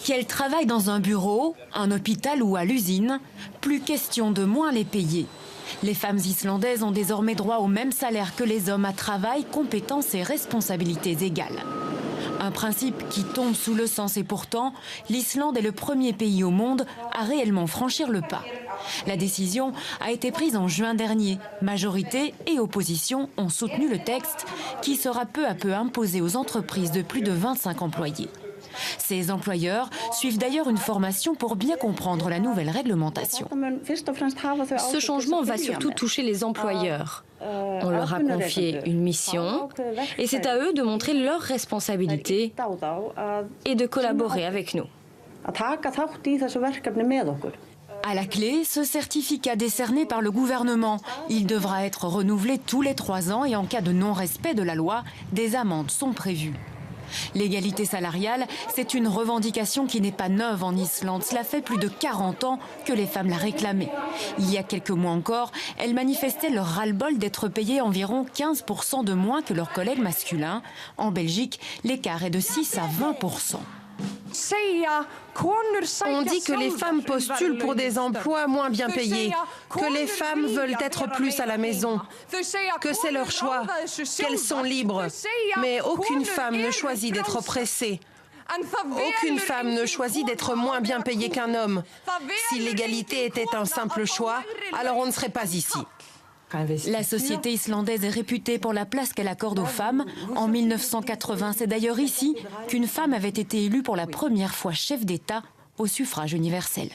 Qu'elles travaillent dans un bureau, un hôpital ou à l'usine, plus question de moins les payer. Les femmes islandaises ont désormais droit au même salaire que les hommes à travail, compétences et responsabilités égales. Un principe qui tombe sous le sens et pourtant, l'Islande est le premier pays au monde à réellement franchir le pas. La décision a été prise en juin dernier. Majorité et opposition ont soutenu le texte qui sera peu à peu imposé aux entreprises de plus de 25 employés. Ces employeurs suivent d'ailleurs une formation pour bien comprendre la nouvelle réglementation. Ce changement va surtout toucher les employeurs. On leur a confié une mission et c'est à eux de montrer leurs responsabilités et de collaborer avec nous. À la clé, ce certificat décerné par le gouvernement. Il devra être renouvelé tous les 3 ans et en cas de non-respect de la loi, des amendes sont prévues. L'égalité salariale, c'est une revendication qui n'est pas neuve en Islande. Cela fait plus de 40 ans que les femmes la réclamaient. Il y a quelques mois encore, elles manifestaient leur ras-le-bol d'être payées environ 15% de moins que leurs collègues masculins. En Belgique, l'écart est de 6 à 20%. On dit que les femmes postulent pour des emplois moins bien payés, que les femmes veulent être plus à la maison, que c'est leur choix, qu'elles sont libres. Mais aucune femme ne choisit d'être oppressée. Aucune femme ne choisit d'être moins bien payée qu'un homme. Si l'égalité était un simple choix, alors on ne serait pas ici. La société islandaise est réputée pour la place qu'elle accorde aux femmes. En 1980, c'est d'ailleurs ici qu'une femme avait été élue pour la première fois chef d'État au suffrage universel.